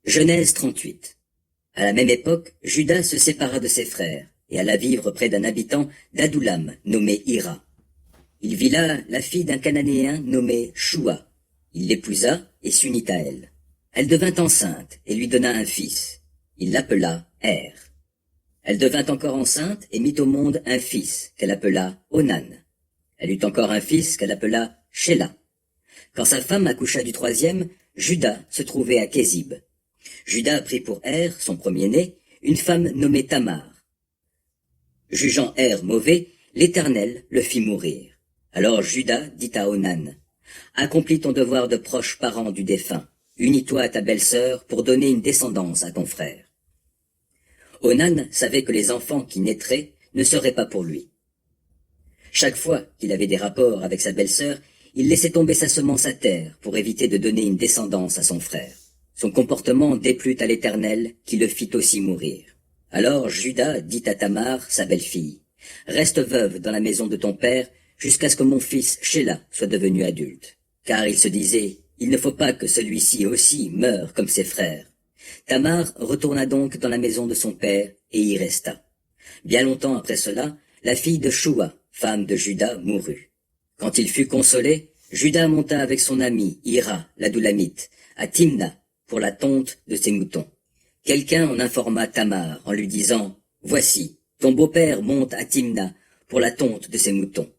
Genèse 38. À la même époque, Juda se sépara de ses frères et alla vivre près d'un habitant d'Adoulam nommé Hira. Il vit là la fille d'un Cananéen nommé Shua. Il l'épousa et s'unit à elle. Elle devint enceinte et lui donna un fils. Il l'appela Er. Elle devint encore enceinte et mit au monde un fils qu'elle appela Onan. Elle eut encore un fils qu'elle appela Shéla. Quand sa femme accoucha du troisième, Juda se trouvait à Kézib. Juda prit pour Er, son premier-né, une femme nommée Tamar. Jugeant Er mauvais, l'Éternel le fit mourir. Alors Juda dit à Onan, « Accomplis ton devoir de proche parent du défunt. Unis-toi à ta belle-sœur pour donner une descendance à ton frère. » Onan savait que les enfants qui naîtraient ne seraient pas pour lui. Chaque fois qu'il avait des rapports avec sa belle-sœur, il laissait tomber sa semence à terre pour éviter de donner une descendance à son frère. Son comportement déplut à l'Éternel, qui le fit aussi mourir. Alors Juda dit à Tamar, sa belle-fille, « Reste veuve dans la maison de ton père jusqu'à ce que mon fils Shéla soit devenu adulte. » Car il se disait, « Il ne faut pas que celui-ci aussi meure comme ses frères. » Tamar retourna donc dans la maison de son père et y resta. Bien longtemps après cela, la fille de Shua, femme de Juda, mourut. Quand il fut consolé, Juda monta avec son ami Hira, l'Adoulamite, à Timna, pour la tonte de ses moutons. Quelqu'un en informa Tamar en lui disant, « Voici, ton beau-père monte à Timna pour la tonte de ses moutons. »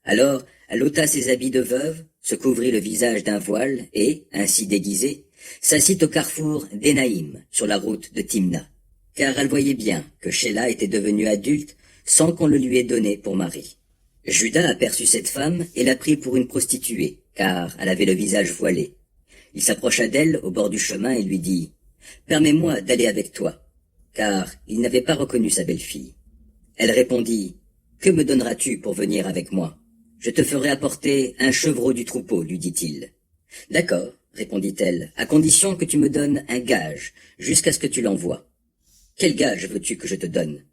Alors, elle ôta ses habits de veuve, se couvrit le visage d'un voile et, ainsi déguisée, s'assit au carrefour d'Énaïm, sur la route de Timna, car elle voyait bien que Shéla était devenu adulte sans qu'on le lui ait donné pour mari. Juda aperçut cette femme et la prit pour une prostituée, car elle avait le visage voilé. Il s'approcha d'elle au bord du chemin et lui dit, « Permets-moi d'aller avec toi, car il n'avait pas reconnu sa belle-fille. » Elle répondit, « Que me donneras-tu pour venir avec moi? Je te ferai apporter un chevreau du troupeau, lui dit-il. »« D'accord, répondit-elle, à condition que tu me donnes un gage, jusqu'à ce que tu l'envoies. »« Quel gage veux-tu que je te donne? »«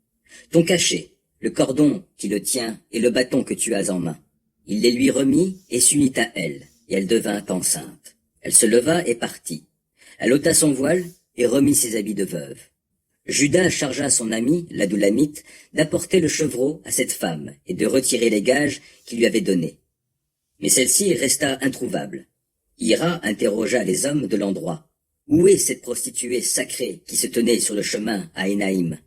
Ton cachet, le cordon qui le tient et le bâton que tu as en main. » Il les lui remit et s'unit à elle, et elle devint enceinte. Elle se leva et partit. Elle ôta son voile et remit ses habits de veuve. Juda chargea son ami, l'Adoulamite, d'apporter le chevreau à cette femme et de retirer les gages qu'il lui avait donnés. Mais celle-ci resta introuvable. Hira interrogea les hommes de l'endroit. « Où est cette prostituée sacrée qui se tenait sur le chemin à Énaïm ?»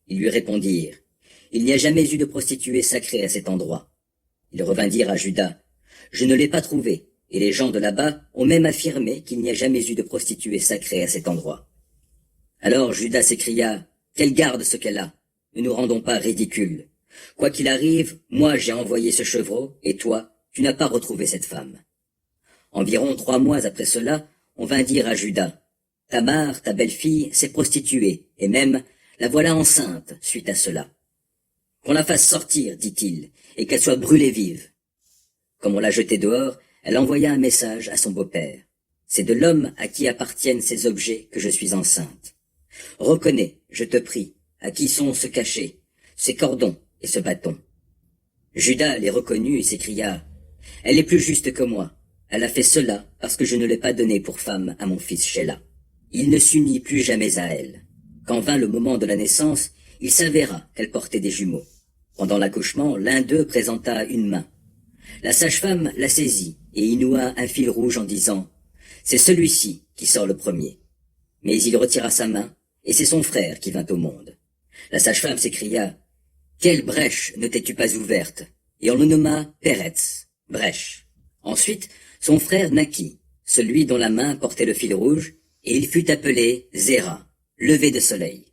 Ils lui répondirent, « Il n'y a jamais eu de prostituée sacrée à cet endroit. » Ils revindirent à Juda, « Je ne l'ai pas trouvée, et les gens de là-bas ont même affirmé qu'il n'y a jamais eu de prostituée sacrée à cet endroit. » Alors Juda s'écria, « Qu'elle garde ce qu'elle a, ne nous rendons pas ridicules. Quoi qu'il arrive, moi j'ai envoyé ce chevreau, et toi, tu n'as pas retrouvé cette femme. » Environ 3 mois après cela, on vint dire à Juda, « Tamar, ta belle-fille, s'est prostituée, et même, la voilà enceinte suite à cela. Qu'on la fasse sortir, dit-il, et qu'elle soit brûlée vive. » Comme on l'a jetée dehors, elle envoya un message à son beau-père. « C'est de l'homme à qui appartiennent ces objets que je suis enceinte. Reconnais, je te prie, à qui sont ce cachet, ces cordons et ce bâton. » Juda les reconnut et s'écria, « Elle est plus juste que moi. Elle a fait cela parce que je ne l'ai pas donnée pour femme à mon fils Shéla. » Il ne s'unit plus jamais à elle. Quand vint le moment de la naissance, il s'avéra qu'elle portait des jumeaux. Pendant l'accouchement, l'un d'eux présenta une main. La sage-femme la saisit et y noua un fil rouge en disant, « C'est celui-ci qui sort le premier. » Mais il retira sa main, et c'est son frère qui vint au monde. La sage-femme s'écria, « Quelle brèche ne t'es-tu pas ouverte ?» Et on le nomma Péretz, brèche. Ensuite, son frère naquit, celui dont la main portait le fil rouge, et il fut appelé Zéra, lever de soleil.